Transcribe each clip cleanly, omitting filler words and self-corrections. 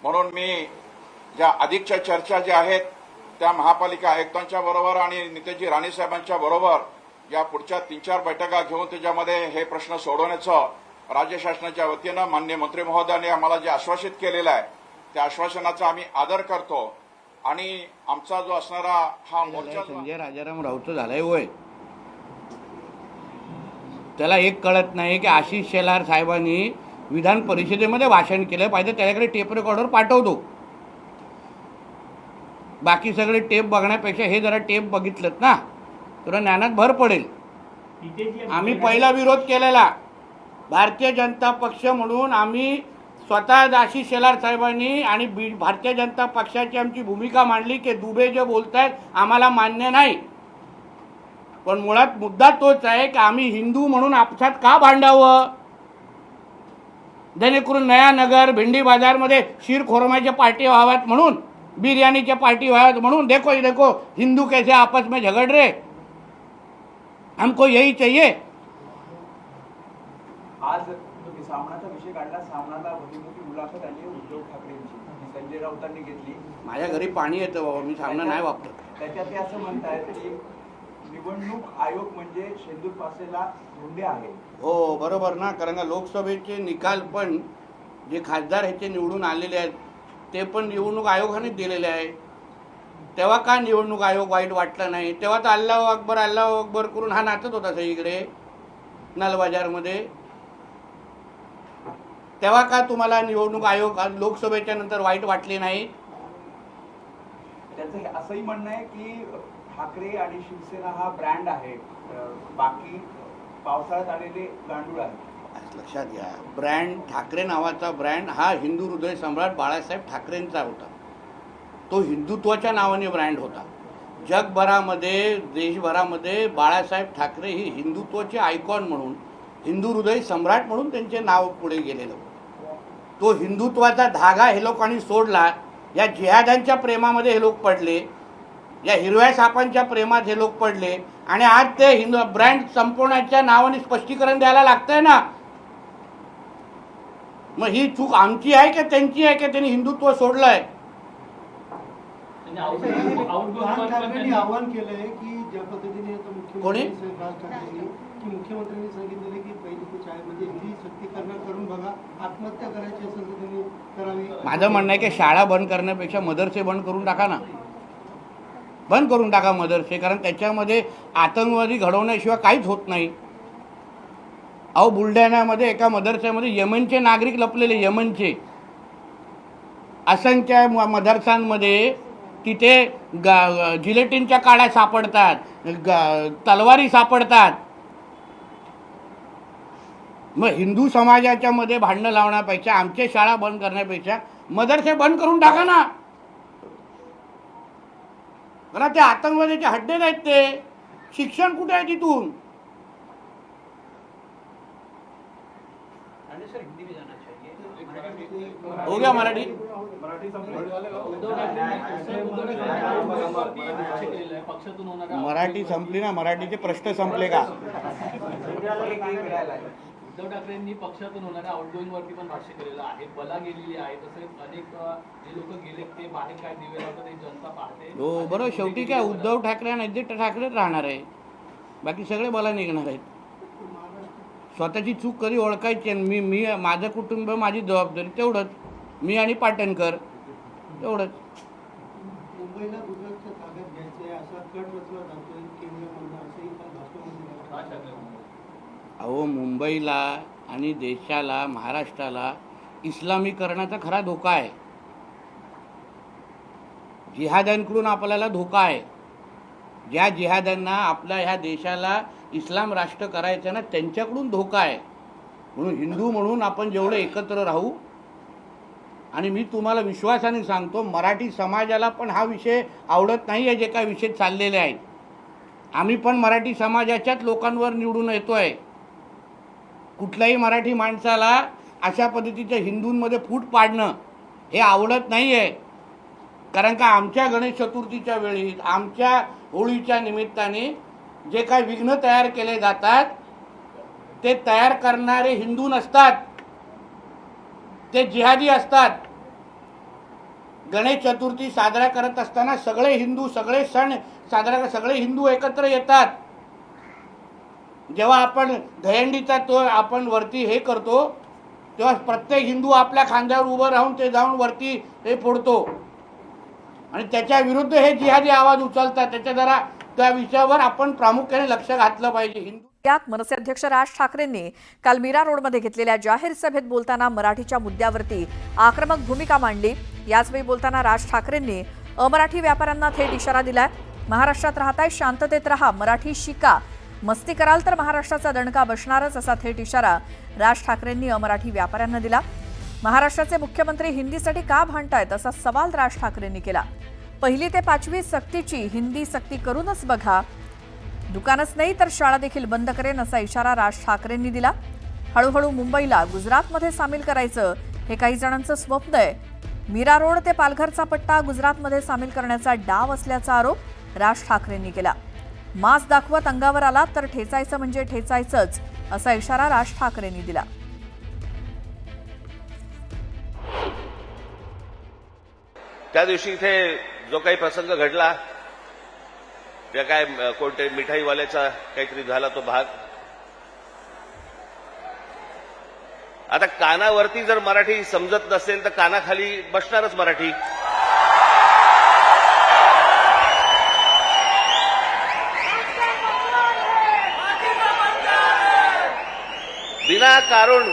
म्हणून मी ज्या अधिकच्या चर्चा ज्या आहेत त्या महापालिका आयुक्तांच्या बरोबर आणि नितेशजी राणे साहेबांच्या बरोबर या पुढच्या 3-4 बैठका घेऊन त्याच्यामध्ये हे प्रश्न सोडवण्याचं राज्य शासनाच्या वतीनं माननीय मंत्री महोदयांनी आम्हाला जे आश्वासित केलेलं आहे त्या आश्वासनाचा आम्ही आदर करतो आणि आमचा जो असणारा हा मोर्चा संजय राजाराम राऊत झालाय होय. त्याला एक कळत नाही की आशिष शेलार साहेबांनी विधान परिषदेमध्ये भाषण केलं पाहिजे, त्याच्याकडे टेप रेकॉर्डर पाठवतो. बाकी सगळे टेप बघण्यापेक्षा हे जरा टेप बघितलं ना तर ज्ञानात भर पडेल. आम्ही पहिला विरोध केलेला भारतीय जनता पक्ष म्हणून आम्ही स्वतः आशिष शेलार साहेबांनी आणि भारतीय जनता पक्षाची आमची भूमिका मांडली की दुबे जे बोलतायत आम्हाला मान्य नाही. पण मुळात मुद्दा तोच आहे की आम्ही हिंदू म्हणून आपसात का भांडावं, जेणेकरून नया नगर भेंडी बाजारमध्ये शीरखोरमाच्या पार्टी व्हाव्यात म्हणून, बिर्याणीच्या पार्टी व्हाव्यात म्हणून. देखो हिंदू कैसे आपस में झगड़ रहे, हमको यही चाहिए. आज सामनाचा विषय काढला. सामनाला मोठी मुलाखत आली उद्धव ठाकरेंची संजय राऊतांनी घेतली. माझ्या घरी पाणी येतं बाबा, मी सामना नाही वापरत. त्याच्यात ते असं म्हणतायत की निवडणूक आयोग म्हणजे शेंदूर पासेला धोंडे आहे. हो बरोबर ना, कारण का लोकसभेचे निकाल पण जे खासदार ह्याचे निवडून आलेले आहेत ते पण निवडणूक आयोगाने दिलेले आहे. तेव्हा का निवडणूक आयोग वाईट वाटला नाही? तेव्हा तर अल्लाह अकबर करून हा नाचत होता सगळीकडे नालबाजारमध्ये. तेव्हा का तुम्हाला निवडणूक आयोग लोकसभेच्या नंतर वाईट वाटले नाही? त्यांचं असंही म्हणणं आहे की ठाकरे आणि शिवसेना हा ब्रँड आहे, बाकी पावसाळ्यात आलेले गांडूळ आहे. लक्षात घ्या, ब्रँड ठाकरे नावाचा ब्रँड हा हिंदू हृदय सम्राट बाळासाहेब ठाकरेंचा होता. तो हिंदुत्वाच्या नावाने ब्रँड होता. जगभरामध्ये देशभरामध्ये बाळासाहेब ठाकरे ही हिंदुत्वाचे आयकॉन म्हणून, हिंदू हृदय सम्राट म्हणून त्यांचे नाव पुढे गेलेलं. तो हिंदुत्वाचा धागा हे लोकांनी सोडला. या जिहाद्यांच्या प्रेमामध्ये हे लोक पडले, या हिरव्या सापांच्या प्रेमात हे लोक पडले आणि आज ते हिंदू ब्रँड संपवण्याच्या नावाने स्पष्टीकरण द्यायला लागतंय ना. मग ही चूक आमची आहे की त्यांची आहे की त्यांनी हिंदुत्व सोडलंय? ठाकरेंनी आवाहन केलंय की ज्या पद्धतीने कोणी मुख्यमंत्र्यांनी सांगितलेलं की पहिली शाळेमध्ये हिंदी सक्तीकरण करून बघा, आत्महत्या करायची असेल तर त्यांनी करावी. माझं म्हणणं आहे की शाळा बंद करण्यापेक्षा मदरसे बंद करून टाका ना, बंद करून टाका मदरसे, कारण त्याच्यामध्ये आतंकवादी घडवण्याशिवाय काहीच होत नाही. अहो बुलढाण्यामध्ये एका मदरस्यामध्ये यमनचे नागरिक लपलेले, यमनचे असंख्य मदरसांमध्ये तिथे जिलेटिनच्या काड्या सापडतात, तलवारी सापडतात. मग हिंदू समाजाच्या मध्ये भांडणं लावण्यापेक्षा, आमच्या शाळा बंद करण्यापेक्षा मदरसे बंद करून टाका ना. कारण ते आतंकवाद्याचे हड्डे नाहीत, ते शिक्षण कुठे आहे तिथून? हो गया मराठी मराठी संपली ना, मराठीचे प्रश्न संपले का? उद्धव ठाकरेंनी पक्षातून होणाऱ्या आउटगोईंग वरती पण भाष्य केलेलं आहे. बला गेलेली आहे, तसेच अनेक जे लोक गेले ते बाहेर काय दिवे लावतात ते जनता पाहते. हो बरोबर. शेवटी काय उद्धव ठाकरे आणि आदित्य ठाकरेच राहणार आहे, बाकी सगळे बला निघणार आहेत. स्वतःची चूक कधी ओळखायची. मी माझं कुटुंब, माझी जबाबदारी, तेवढंच. मी आणि पाटणकर तेवढंच. मुंबईला गुजरातच्या ताब्यात घ्यायचे असा कट रचला जातोय केंद्रामधून, असंही भाजपमध्ये. अहो मुंबईला आणि देशाला, महाराष्ट्राला इस्लामीकरणाचा खरा धोका आहे. जिहाद्यांकडून आपल्याला धोका आहे. ज्या जिहाद्यांना आपल्या ह्या देशाला इस्लाम राष्ट्र करायचं ना, त्यांच्याकडून धोका आहे. म्हणून हिंदू म्हणून आपण जेवढे एकत्र राहू. आणि मी तुम्हाला विश्वासाने सांगतो, मराठी समाजाला पण हा विषय आवडत नाही आहे, जे काही विषय चाललेले आहेत. आम्ही पण मराठी समाजाच्याच लोकांवर निवडून येतो आहे. कुठल्याही मराठी माणसाला अशा पद्धतीच्या हिंदूंमध्ये फूट पाडणं हे आवडत नाही आहे. कारण का आमच्या गणेश चतुर्थीच्या वेळी, आमच्या होळीच्या निमित्ताने जे काही विघ्न तयार केले जातात ते तयार करणारे हिंदू नसतात, ते जिहादी असतात. गणेश चतुर्थी साजरा करत असताना सगळे हिंदू सगळे सण सगळे हिंदू एकत्र येतात. जेव्हा आपण दहीहंडीचा तो आपण वरती हे करतो तेव्हा प्रत्येक हिंदू आपल्या खांद्यावर उभं राहून ते जाऊन वरती हे फोडतो आणि त्याच्या विरुद्ध हे जिहादी आवाज उचलतात. त्याच्या जरा त्या विषयावर आपण प्रामुख्याने लक्ष घातलं पाहिजे. हिंदू यात मनसे अध्यक्ष राज ठाकरेंनी काल मीरा रोडमध्ये घेतलेल्या जाहीर सभेत बोलताना मराठीच्या मुद्द्यावरती आक्रमक भूमिका मांडली. याचवेळी बोलताना राज ठाकरेंनी अमराठी व्यापाऱ्यांना थेट इशारा दिलाय. महाराष्ट्रात राहताय, शांततेत राहा, मराठी शिका, मस्ती कराल तर महाराष्ट्राचा दणका बसणारच, असा थेट इशारा राज ठाकरेंनी अमराठी व्यापाऱ्यांना दिला. महाराष्ट्राचे मुख्यमंत्री हिंदीसाठी का भांडतायत असा सवाल राज ठाकरेंनी केला. 1ली ते 5वी सक्तीची हिंदी सक्ती करूनच बघा, दुकानच नाही तर शाळा देखील बंद करेन असा इशारा राज ठाकरेंनी दिला. हळूहळू मुंबईला गुजरातमध्ये सामील करायचं हे काही जणांचं स्वप्न आहे. मीरा रोड ते पालघरचा पट्टा गुजरातमध्ये सामील करण्याचा डाव असल्याचा आरोप राज ठाकरेंनी केला. मास दाखवत अंगावर आला तर ठेचायचं म्हणजे ठेचायचंच असा इशारा राज ठाकरेंनी दिला. त्या दिवशी इथे जो काही प्रसंग घडला, त्या काय कोणते मिठाईवाल्याचा काहीतरी झाला तो भाग, आता कानावरती जर मराठी समजत नसेल तर कानाखाली बसणारच मराठी.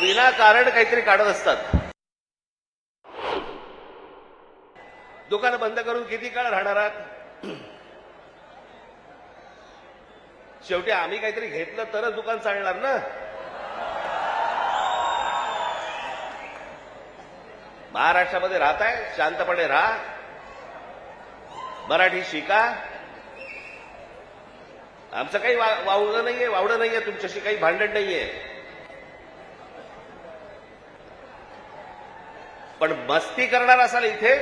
विनाकारण काहीतरी काढत असतात. दुकानं बंद करून किती काळ राहणार आहात? शेवटी आम्ही काहीतरी घेतलं तरच दुकान चालणार ना. महाराष्ट्रामध्ये राहताय, शांतपणे राहा, मराठी शिका. आमचं काही वावडं नाहीये, तुमच्याशी काही भांडण नाहीये, पण मस्ती करणार असाल इथे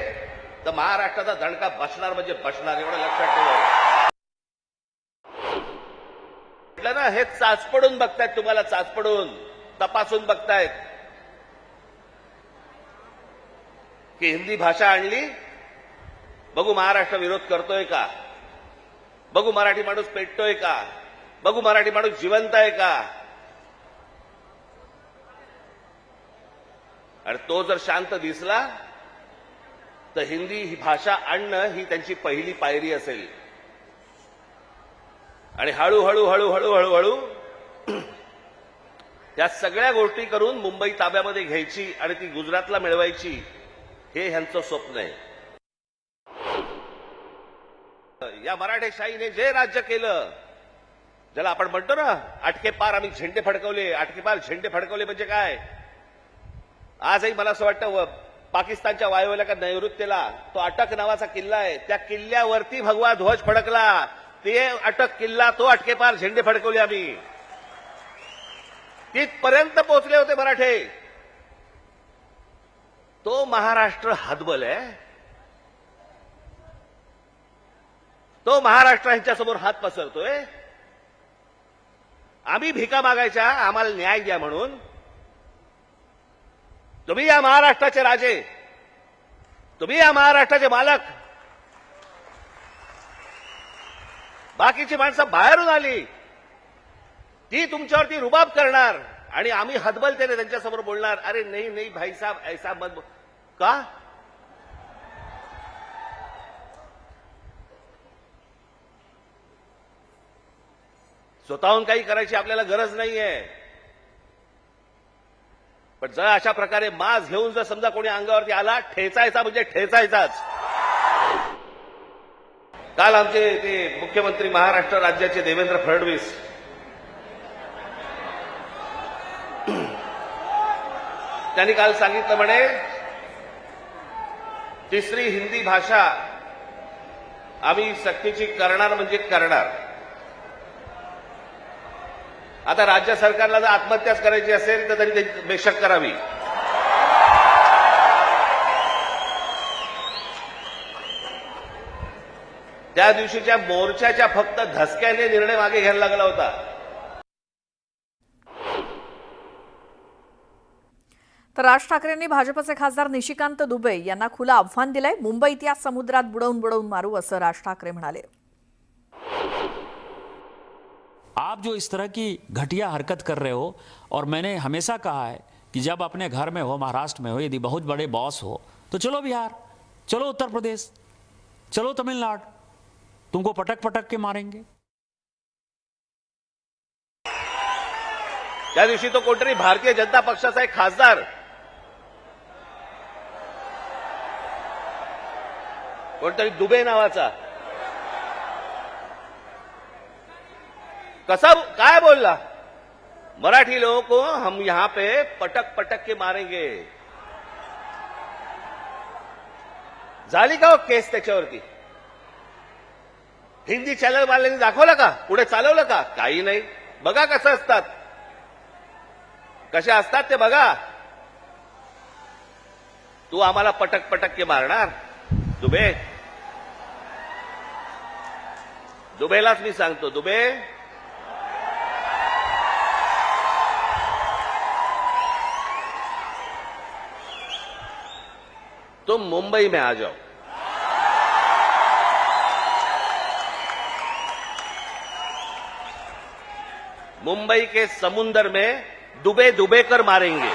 तर महाराष्ट्राचा दणका बसणार म्हणजे बसणार, एवढं लक्षात ठेवा. म्हटलं ना, हे चाचपडून बघतायत, तुम्हाला चाचपडून तपासून बघतायत की हिंदी भाषा आणली, बघू महाराष्ट्र विरोध करतोय का, बघू मराठी माणूस पेटतोय का, बघू मराठी माणूस जिवंत आहे का. आणि तो जर शांत दिसला तर हिंदी ही भाषा आणणं ही त्यांची पहिली पायरी असेल. आणि हळूहळू त्या सगळ्या गोष्टी करून मुंबई ताब्यामध्ये घ्यायची आणि ती गुजरातला मिळवायची, हे ह्यांचं स्वप्न आहे. या मराठेशाहीने जे राज्य केलं, ज्याला आपण म्हणतो ना अटके पार आम्ही झेंडे फडकवले, अटके पार झेंडे फडकवले म्हणजे काय. आजही मला असं वाटतं पाकिस्तानच्या वायव्येला का नैऋत्येला तो अटक नावाचा किल्ला आहे, त्या किल्ल्यावरती भगवा ध्वज फडकला, ते अटक किल्ला, तो अटके पार झेंडे फडकवले आम्ही. तिथपर्यंत पोहोचले होते मराठे. तो महाराष्ट्र हतबल आहे, तो महाराष्ट्र ह्यांच्यासमोर हात पसरतोय. आम्ही भिका मागायच्या आम्हाला न्याय द्या म्हणून. तुम्ही या महाराष्ट्राचे राजे, तुम्ही या महाराष्ट्राचे मालक. बाकीची माणसं बाहेरून आली, ती तुमच्यावरती रुबाब करणार आणि आम्ही हतबलतेने त्यांच्यासमोर बोलणार, अरे नाही भाई साहब ऐसा मत का. स्वतःहून काही करायची आपल्याला गरज नाहीये, पण जर अशा प्रकारे माज घेऊन जर समजा कोणी अंगावरती आला, ठेचायचा म्हणजे ठेचायचाच. काल आमचे ते मुख्यमंत्री महाराष्ट्र राज्याचे देवेंद्र फडणवीस त्यांनी काल सांगितलं म्हणे, तिसरी हिंदी भाषा आम्ही सक्तीची करणार म्हणजे करणार. आता राज्य सरकारला जर आत्महत्याच करायची असेल तर तरी बेशक करावी. त्या दिवशीच्या मोर्चाच्या फक्त धसक्याने निर्णय मागे घ्यायला लागला होता. तर राज ठाकरेंनी भाजपचे खासदार निशिकांत दुबे यांना खुलं आव्हान दिलंय. मुंबईत या समुद्रात बुडवून बुडवून मारू असं राज ठाकरे म्हणाले. आप जो इस तरह की घटिया हरकत कर रहे हो, और मैंने हमेशा कहा है कि जब अपने घर में हो, महाराष्ट्र में हो, यदि बहुत बड़े बॉस हो तो चलो बिहार, चलो उत्तर प्रदेश, चलो तमिलनाडु, तुमको पटक पटक के मारेंगे. त्या दिवशी तो कोणतरी भारतीय जनता पक्षाचा एक खासदार, कोणतरी दुबे नावाचा, कसा काय बोलला, मराठी लोगों को हम यहां पे पटक पटक के मारेंगे. झाली का हो केस त्याच्यावरती? हिंदी चॅनल वाल्यांनी दाखवलं का? पुढे चालवलं का? काही नाही. बघा कसं असतात, कसे असतात ते बघा. तू आम्हाला पटक पटक के मारणार दुबे? दुबेलाच मी सांगतो, दुबे तुम मुंबई में आ जाओ. मुंबई के समुंदर में डुबे डुबे कर मारेंगे.